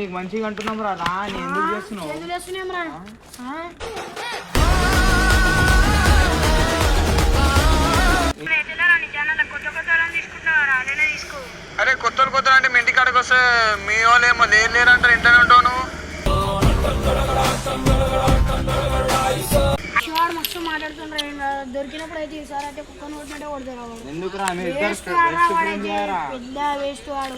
నీకు మంచిగా అంటున్నాం రా రా అని ఎందుకు చేస్తున్నావు? అరే కొత్తలు కొత్తలు అంటే మీ ఇంటి కాడికి వస్తే మీ వాళ్ళు ఏమో లేరంటారు ఇంట్లోనే ఉంటావు నువ్వు. మస్తు మాట్లాడుతుండ్రు దొరికినప్పుడు అయితే ఈసారి అయితే కుక్కను కొట్టినట్టే కొడతారు. ఎందుకు రా పెద్ద వేస్ట్ వాడు.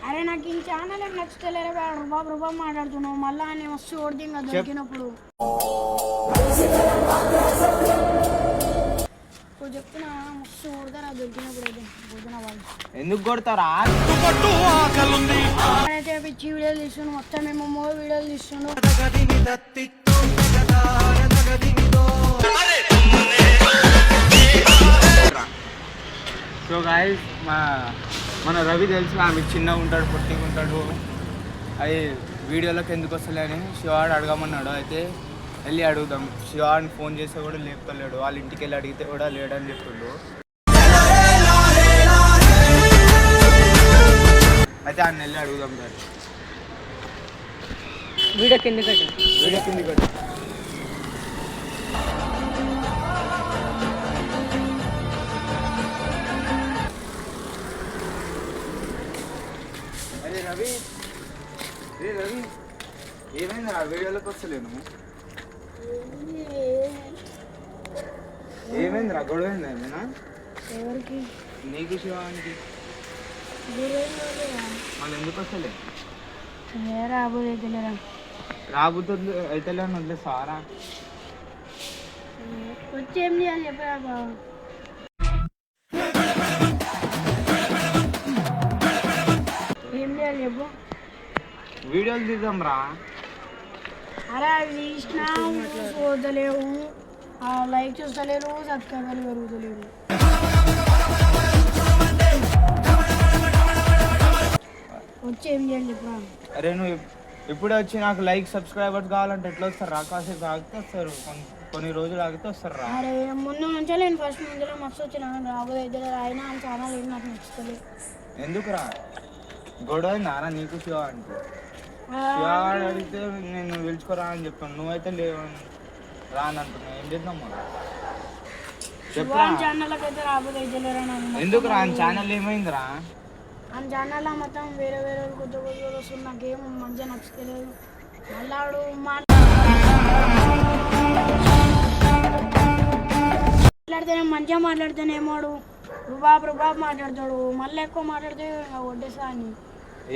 అరే నాకు ఈ ఛానల్ నచ్చుతలేరా రూబాబ్ మాట్లాడుతున్నావు మళ్ళా అని మస్తు కొడితే ఇంకా దొరికినప్పుడు చెప్తున్నా మస్తు కొడతారా దొరికినప్పుడు అయితే పోతున్నా వాళ్ళు. ఎందుకు కొడతారా? అయితే పిచ్చి వీడియోలు తీస్తుండు మొత్తం మేము వీడియోలు తీస్తుండు. సో గాయ్స్ మన రవి తెలుసు ఆమె చిన్నగా ఉంటాడు పొట్టిగా ఉంటాడు అది వీడియోలోకి ఎందుకు వస్తలే అని శివాడు అడగమన్నాడు. అయితే వెళ్ళి అడుగుదాం. శివాడిని ఫోన్ చేస్తే కూడా లేపుతలేడు. వాళ్ళ ఇంటికి వెళ్ళి అడిగితే కూడా లేడని చెప్తుండు. అయితే ఆయన వెళ్ళి అడుగుదాం సార్. వీడియో కింది కట్టు. అరే రవి ఏమైంది ఆ వీడియోలోకి వస్తలేను? ఏమైంది రా గొడవ ఏమైనా? ఎవరికి? నీకు శివానికి. మళ్ళీ ఎందుకు వస్తలే? రాబోతుంది అయితేలే అని వదిలే సారా వచ్చేం చేయాలి చెప్పరా బాబు. ఏం చేయాలి చెప్పు. వీడియోలు తీద్దాం రా. అరే అవి తీసినా పోతలేవు, లైక్ చూస్తలేరు, సబ్స్క్రైబర్లు పెరుగుతలేరు. వచ్చి ఏం చేయాలి చెప్పరా. అరే నువ్వు ఇప్పుడే వచ్చి నాకు లైక్ సబ్స్క్రైబర్స్ కావాలంటే ఎట్లా వస్తారు రా? కాసేపు ఆగితే వస్తారు, కొన్ని రోజులు ఆగితే వస్తారు రా. అరే ముందు నుంచే నేను ఫస్ట్ ముందులో మస్తు వచ్చినా రాబోయే ఇద్దరు అయినా ఛానల్ ఏం నాకు నచ్చుతలేదు. ఎందుకు రా గొడవ నారా నీకు శివ అంటే? శివాడు అడిగితే నేను పిలుచుకోరా అని చెప్పాను, నువ్వైతే లేవు రాని అంటున్నావు. ఏం చేద్దాం ఛానల్కి రాబోయే ఇద్దరు. ఎందుకు రా ఛానల్ ఏమైందిరా? ఆ ఛానల్లో మొత్తం వేరే వేరే కొత్త కొత్త వస్తుంది. నాకేం మంచిగా నచ్చుతలేదు. మళ్ళాడు మాట్లాడితేనే మంచిగా మాట్లాడితేనేమోడు రుబాబ్ మాట్లాడతాడు. మళ్ళీ ఎక్కువ మాట్లాడితే వడ్డేసా అని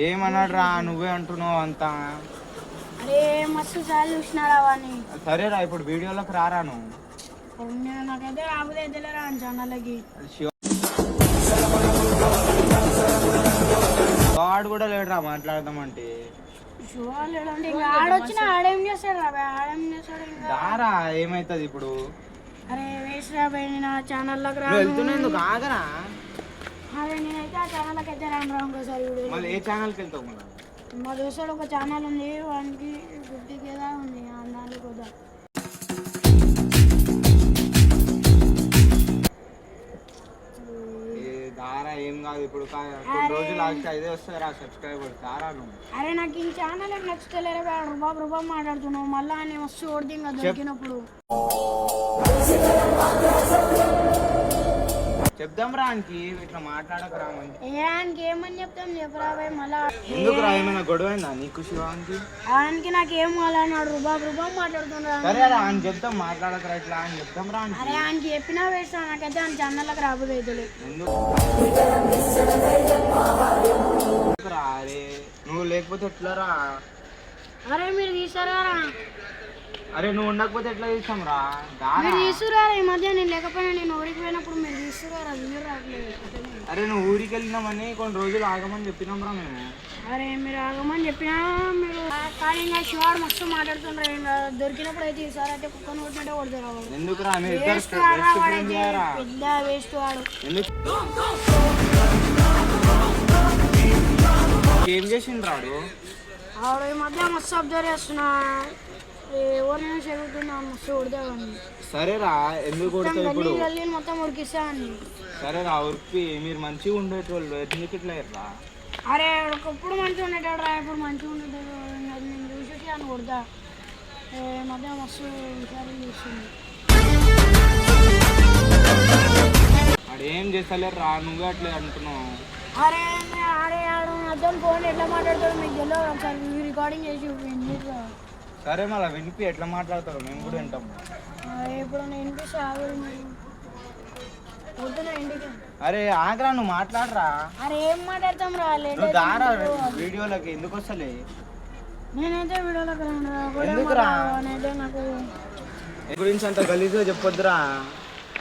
ఏమన్నాడు రా? నువ్వే అంటున్నావు అంతా. అరే మస్తు సార్లు చూసినారా వాడిని. సరేరా ఇప్పుడు వీడియోలోకి రారా నువ్వు. నాకైతే రాబోతే తెలియరా ఆ ఛానల్కి. వాడు కూడా లేడురా మాట్లాడదామంటే. లేడంటే ఇంకా ఆడొచ్చిన ఆడేం చేస్తాడు రా? ఆడేం చేస్తాడు ఇంకా దారా ఏమైతుంది ఇప్పుడు? అరే వేస్ట్ రాబాయ్ నేను ఆ ఛానల్లోకి వెళ్తున్నందుకు ఆగరా. అదే నేనైతే ఆ ఛానల్కి అయితే రాను ఇంకోసారి. మళ్ళీ ఏ ఛానల్కి వెళ్తావు? మా దోస్తుడు ఒక ఛానల్ ఉంది, వానికి 50K దాకా ఉంది. దానికి వద్దా దారా ఏం కాదు ఇప్పుడు. కొన్ని రోజులు ఆగితే అయితే వస్తారా సబ్స్క్రైబర్స్ దారా నువ్వు. అరే నాకు ఈ ఛానల్ నచ్చుతలేరా రూబాబ్ మాట్లాడుతున్నావు మళ్ళా అని మస్తు కొడితే ఇంకా దొరికినప్పుడు చెప్దాం రా ఆయనకి ఇట్లా మాట్లాడకరా. ఆయనకి ఏమని చెప్తాం చెప్పరా మళ్ళా. ఎందుకు రా ఏమైనా గొడవైందా నీకు శివానికి? ఆయనకి నాకేం కావాలన్నాడు రూబాబ్ మాట్లాడుతున్నా. సరే రా ఆయన చెప్తాం మాట్లాడకరా ఇట్లా అని చెప్తాం రా. అరే ఆయనకి చెప్పినా వేస్తా, నాకైతే ఆయన ఛానల్లోకి రాబోతుంది. ఎందుకు రా? అరే నువ్వు లేకపోతే ఎట్లా రా? అరే మీరు తీసారా? అరే నువ్వు ఉండకపోతే ఎట్లా తీస్తాం రా? మీరు తీసుకురా. ఈ మధ్య నేను లేకపోయినా నేను ఊరికి పోయినప్పుడు మీరు తీసుకురా. మీరు రావట్లేదు. అరే నువ్వు ఊరికి వెళ్ళినామని కొన్ని రోజులు ఆగమని చెప్పినాం రా మేము. అరే మీరు ఆగమని చెప్పినా మీరు కానీ ఇంకా శివాడు మస్తు మాట్లాడుతుండ్రు. ఇంకా దొరికినప్పుడు అయితే ఈసారి అయితే కుక్కను కొట్టినట్టే కొడతారు. ఎందుకు రా పెద్ద వేస్ట్ వాడు. ఏం చేసిండు రాడు? ఆవిడ ఈ మధ్య మస్తు అబ్జర్వ్ చేస్తున్నా. ఎవరినైనా చెరుగుతున్నా మస్తు కొడతావని సరేరా ఎందుకు కొడతావు ఇప్పుడు గల్లీ మొత్తం ఉడికిస్తావని. సరేరా ఉరికి మీరు మంచిగా ఉండేటోళ్ళు ఎందుకు ఇట్లా రా? అరే ఒకప్పుడు మంచిగా ఉండేటాడు రా, ఇప్పుడు మంచిగా ఉండేటాడు. అది నేను చూసేసి అని కొడతా. మధ్య మస్తు విచారం చేస్తుంది. అడేం చేస్తలేరు రా, నువ్వే అట్లే అంటున్నావు. అరే అరే ఆడు అతను ఫోన్ ఎట్లా మాట్లాడతాడు మీకు తెలియదు. ఒకసారి రికార్డింగ్ చేసి వినిపిరా. సరే మళ్ళీ వినిపి ఎట్లా మాట్లాడతారు మేము కూడా వింటాం. ఇప్పుడు నేను వినిపిస్తే ఆవిడ వద్దునా ఇంటికి. అరే ఆగ్రా నువ్వు మాట్లాడరా. అరే ఏం మాట్లాడతాం రా, నువ్వు దారా వీడియోలకి ఎందుకు వస్తలే? నేనైతే వీడియోలోకి ఎందుకురా? రానైతే నాకు గురించి అంత గలీజ్గా చెప్పొద్దురా.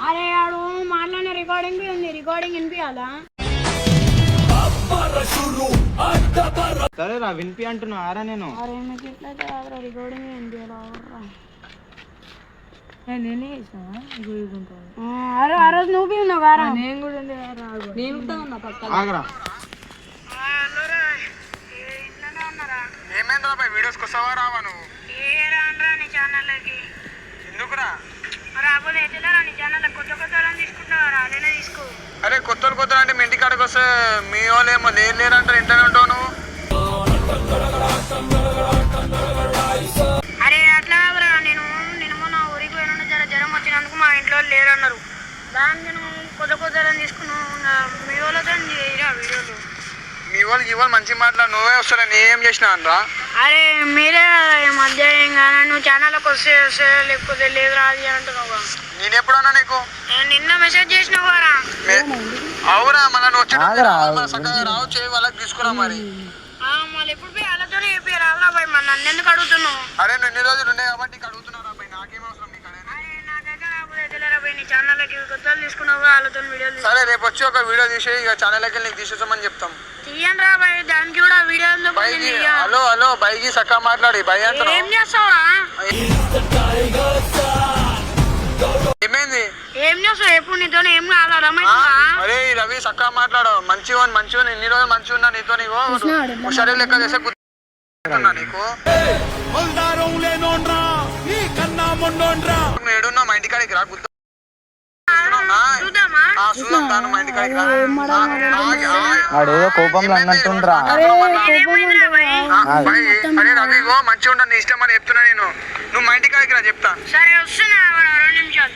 అరే ఆడు మాట్లాడిన రికార్డింగ్ ఉంది, రికార్డింగ్ వినిపించాలా? సరేరా వినిపి అంటున్నా ఆరా నేను. అరే మీకు ఎట్లయితే రాదురా, రికార్డింగ్ వినిపించాలా? అరే ఆ రోజు నువ్వు ఉన్నావు కారా? నేను కూడా ఆగరా. ఏమైందిరా బాయ్, వీడియోస్కి వస్తావా రావా నువ్వు? నీ ఛానల్కి ఎందుకురా? రాబోదు ఎట్లా నీ ఛానల్ కొత్త కొత్త తీసుకుంటావా? అదేనా తీసుకో. అరే కొత్త అంటే మీ ఇంటి కాడికి వస్తే మీ వాళ్ళు ఏమో లేరంటారు, ఇంటనే ఉంటావు నువ్వు. అరే అట్లా నేను మొన్న ఊరికి పోయినా జ్వరం వచ్చినందుకు మా ఇంట్లో లేరన్నారు. దానికి నేను కొత్త తీసుకున్నాను. మీ వాళ్ళతో చేయరా వీడియోలు? మీ వాళ్ళు ఇవాళ మంచిగా మాట్లాడు, నువ్వే వస్తా నేనేం చేసినా అనరా? అరే మీరే ఈ మధ్య ఇంకా నువ్వు ఛానల్కి వస్తే లేకపోతే లేదురా అది అంటున్నావు. నేను ఎప్పుడన్నా నీకు నిన్న మెసేజ్ చేసినావు రా. అవురా మళ్ళీ నువ్వు చక్కగా రావచ్చు వాళ్ళకి తీసుకురా మరి. మళ్ళీ ఎప్పుడు పోయి వాళ్ళతోనే చెప్పి రాదురా బాయ్, మరి నన్ను ఎందుకు అడుగుతున్నావు? అరే నువ్వు ఇన్ని రోజులు ఉండే కాబట్టి అడుగుతున్నారా బాయ్, నాకేం అవసరం నీకు? నాకైతే రాబోయే తెలియరా బాయ్, నీ ఛానల్కి కొత్తలు తీసుకున్నావు వాళ్ళతో వీడియోలు. సరే రేపు వచ్చి ఒక వీడియో తీసి ఇక ఛానల్కి నీకు తీసేసామని చెప్తాం. తీయండి రా బాయ్, దానికి కూడా వీడియో. హలో బైకి చక్కగా మాట్లాడి బై అంటున్నావు. ఏం చేస్తావా? ఏమైంది? ఏం చేస్తావు? ఎప్పుడు నీతో ఏం కావాలా? అరే రవి చక్కగా మాట్లాడు, మంచిగా ఇన్ని రోజులు మంచిగా ఉన్నా నీతో. నీకు హుషారు లెక్క చేసే నీకు ఏడున్నా మా ఇంటి కాడికి రా. ఆడేదో కోపంలో అన్నట్టుండ్రా. అరే రవి మంచిగా ఉంటా, నీ ఇష్టం అని చెప్తున్నా నేను. నువ్వు మా ఇంటి కాడికి రా చెప్తా. సరే వస్తున్నా 2 నిమిషాలు.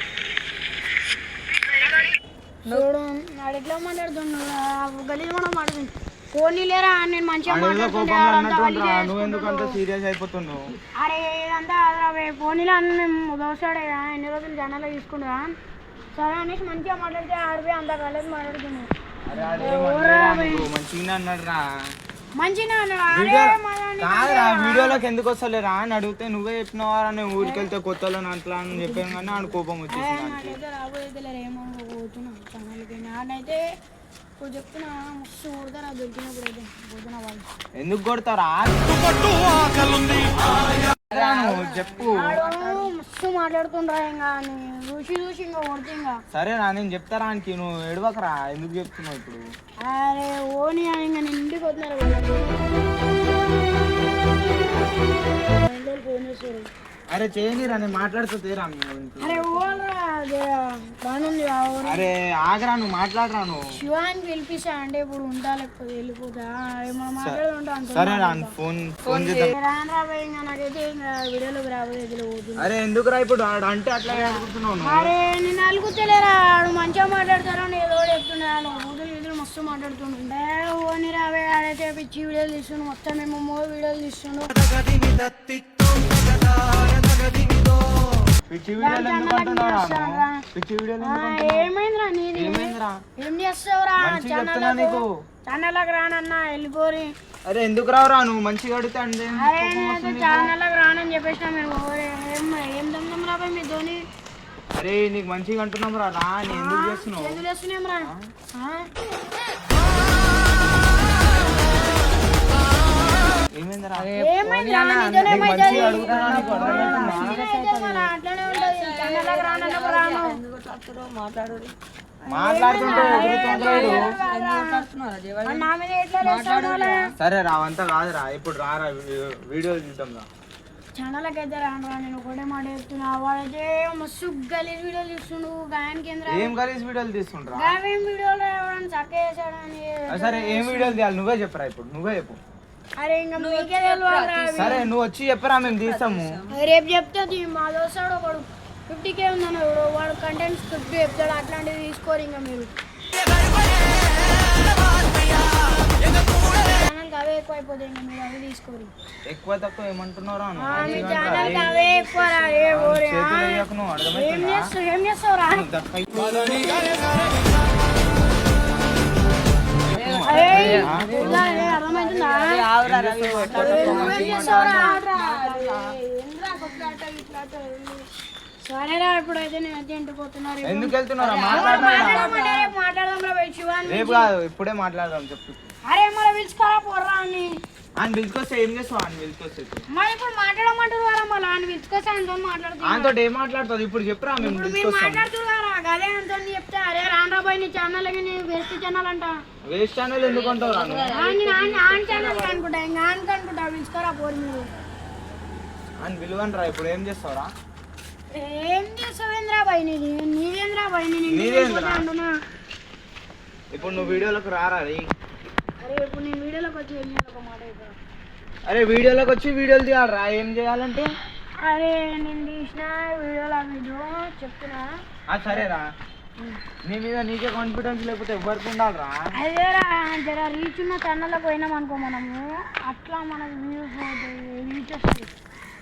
చూడు నాడు ఎట్లా మాట్లాడుతున్నాడు, గలీజ్ కూడా మాట్లాడుతుంది. ఫోన్ లేరా నేను మంచిగా నువ్వెందుకు సీరియస్ అయిపోతున్నావు? అరే ఇదంతా ఫోన్లో మేము దోస్తాడే ఎన్ని రోజులు జనాలు తీసుకుంటా. సరే అనేసి మంచిగా మాట్లాడితే ఆడిపోయి అంత కలిసి మాట్లాడుతున్నావు. మంచిగా అన్నాడు రా. మంచిగా కాదురా వీడియోలోకి ఎందుకు వస్తలేరా అని అడిగితే నువ్వే చెప్పినవారా, నేను ఊరికి వెళ్తే కొత్తలో అట్లా అని చెప్పాను కానీ ఆడు కోపం వచ్చేసింది. నాకైతే రాబోయేది ఏమో పోతున్నా ఛానల్కి. నానైతే ఇప్పుడు చెప్తున్నా మస్తు కొడతారా దొరికినప్పుడు అయితే పోతున్నా వాళ్ళు. ఎందుకు కొడతారా చెప్పు. మస్తు మాట్లాడుతుండ్రా ఇంకా చూసి ఇంకా కొడుతు ఇంకా. సరేనా నేను చెప్తారా అని నువ్వు ఎడవకరా, ఎందుకు చెప్తున్నావు ఇప్పుడు? అరే ఓని అని ఇంకా నేను ఇంటికి వస్తున్నారు ఫోన్ చేస్తారు. అరే చేయనిరా నేను మాట్లాడుతూ తీరా. అరే ఓరా బాగుంది. అరే ఆగరా నువ్వు మాట్లాడరా. నువ్వు శివాన్ని పిలిపిస్తా అంటే ఇప్పుడు ఉంటా లేకపోతే వెళ్ళిపోతా. మనం మాట్లాడుకుంటాం. సరే రా ఫోన్ చేద్దాం. రానరా ఇంకా నాకైతే ఇంకా వీడియోలోకి రాబోయేది పోతుంది. అరే ఎందుకు రా ఇప్పుడు అంటే అట్లా అడుగుతున్నావు? అరే నేను అలుగుతలేరా, ఆడు మంచిగా మాట్లాడతారా ఏదో చెప్తున్నాను. ఎదురు మస్తు మాట్లాడుతుండే ఓని రావే ఆడైతే పిచ్చి వీడియోలు తీస్తుండు, మొత్తం మేము వీడియోలు తీస్తుండు. ఏమైందిరా నీది? ఏం చేస్తావురా? ఛానల్కి రానన్నా వెళ్ళిపోరి. అరే ఎందుకు రావురా నువ్వు మంచిగా అడిగితే అంటే. అరే నేనైతే ఛానల్కి రానని చెప్పేసిన మీరు ఏం దమ్దం రాబాయి మీ ధోని. అరే నీకు మంచిగా అంటున్నాం రా, నేను ఎందుకు చేస్తున్నావు? ఎందుకు చేస్తున్నాం రా? ఏమైందిరా? సరే రావంతా కాదురా, ఇప్పుడు రారా వీడియో తీద్దాం రా. ఛానల్కి అయితే రానురా, నేను ఒకటే మాట చెప్తున్నా. వాడైతే మస్తు గలీజ్ వీడియోలు తీస్తుండు. గాయానికి ఏం గలీజ్ వీడియోలు తీసుకుంటారా? గాయం వీడియోలో ఎవరైనా చక్క చేశాడని. సరే ఏం వీడియోలు తీయాలి నువ్వే చెప్పరా, ఇప్పుడు నువ్వే చెప్పు. అరే ఇంకా మీకే తెలియదురా. సరే నువ్వు వచ్చి చెప్పరా, మేము తీస్తాము. రేపు చెప్తుంది మా దోస్తాడు ఒకడు 50K ఉందని, వాడు కంటెంట్ స్క్రిప్ట్ చెప్తాడు. అట్లాంటివి తీసుకోరు ఇంకా మీరు. ఛానల్కి అవే ఎక్కువ అయిపోతాయి, ఇంకా మీరు అవి తీసుకోరు. ఎక్కువ తక్కువ ఏమంటున్నారా? మీ ఛానల్కి అవే ఎక్కువ రా. ఏం చేస్తావురా? అర్థమవుతుందా? నువ్వేం చేస్తావురా? సరేరా, ఇప్పుడైతే నేను అయితే ఇంటికి పోతున్నారు. ఎందుకు వెళ్తున్నారా? మాట్లాడదాం రా శివాన్ని. రేపు కాదు, ఇప్పుడే మాట్లాడదాం చెప్పు. అరే మరి పిలుచుకోరా పోర్రా అని. ఆయన పిలుచుకొస్తే ఏం చేస్తావు? ఆయన పిలుచుకొస్తే మరి ఇప్పుడు మాట్లాడమంటున్నారా? మళ్ళీ ఆయన పిలుచుకొస్తే ఆయనతో మాట్లాడుతున్నా. ఆయనతో ఏం మాట్లాడుతుంది ఇప్పుడు చెప్పరా, మేము ఇప్పుడు మీరు పిలుచుకొస్తాం. మాట్లాడుతున్నారా? అదే అంత చెప్తే అరే రాండ్రా బాయ్ నీ ఛానల్ వేస్ట్ ఛానల్ అంట. వేస్ట్ ఛానల్ ఎందుకు అంటావు? ఆన్ ఛానల్ అనుకుంటా, ఇంకా ఆన్కి అనుకుంటా. పిలుచుకోరా పోరు మీరు. ఆయన విలువనరా, ఇప్పుడు ఏం చేస్తావురా? ఏం చేస్తావేంద్రా బాయ్? నీదేంద్రా బాయ్? నీదేంద్రా? అంటున్నా. ఇప్పుడు నువ్వు వీడియోలోకి రారా రే. అరే ఇప్పుడు నేను వీడియోలోకి వచ్చి ఏం చేయాలి ఒక మాట అయిపోయి. అరే వీడియోలోకి వచ్చి వీడియోలు తీయాలరా. ఏం చేయాలంటే అరే నేను తీసిన వీడియోలో మీరు చెప్తున్నా. సరేరా, నీ మీద నీకే కాన్ఫిడెన్స్ లేకపోతే ఎవరికి ఉండాలిరా. అదేరా జర రీచ్ ఉన్న ఛానల్లోకి పోయినాం అనుకో మనము, అట్లా మనకు వ్యూస్ రీచ్ వస్తుంది.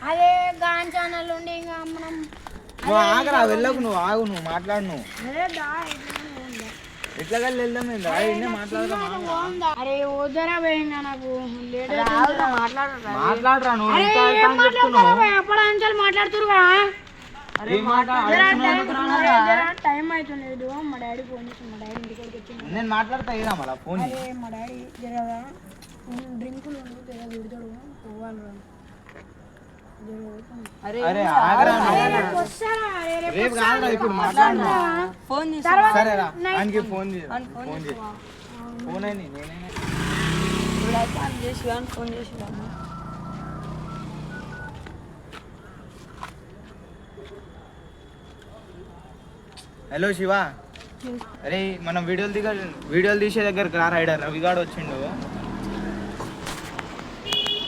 అదే గాన్ ఛానల్ ఉండి ఇంకా మనం నువ్వు ఆగరా, వెళ్ళకు, నువ్వు ఆగు, నువ్వు మాట్లాడు. నువ్వు అదే ఎట్లా కలిసి వెళ్దాం ఏందా? మాట్లాడదాం. అరే వద్దరా పోయిందా నాకు లేట్ మాట్లాడరా నువ్వు. అప్పుడు మాట్లాడుతురుగా. టైం అవుతుంది. మా డాడీ ఫోన్ చేసి మా డాడీ ఇంటికి వచ్చింది. నేను మాట్లాడతా ఏదా మళ్ళా ఫోన్. మా డాడీ జరగా డ్రింకులు విడతాడు పోవాలి. అరే ఆగరా, రేపు కాదురా, ఇప్పుడు మాట్లాడు. సరేరా, ఆయనకి ఫోన్ చేసి ఫోన్ అయింది. నేనే ఫోన్ చేసి హలో శివ. అరే మనం వీడియోలు తీసే దగ్గరకు రా. రైడర్ రవిగాడు వచ్చిండు,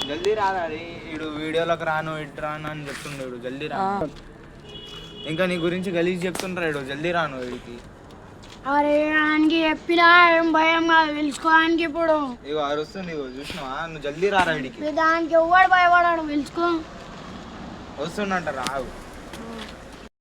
జల్దీ రారా. అరే వీడు వీడియోలోకి రాను ఇటు రాను అని చెప్తుండడు. జల్దీ రా. ఇంకా నీ గురించి గలీజ్ చెప్తుండ్రాడు. జల్దీ రాను వీడికి. అరే ఆయనకి చెప్పినా ఏం భయం కాదు, పిలుచుకోడానికి. ఇప్పుడు ఇగో అరుస్తుంది, ఇగో చూసినావా? నువ్వు జల్దీ రారా వీడికి. దానికి ఎవడు భయపడాడు, పిలుచుకో. వస్తుండంట, రావు.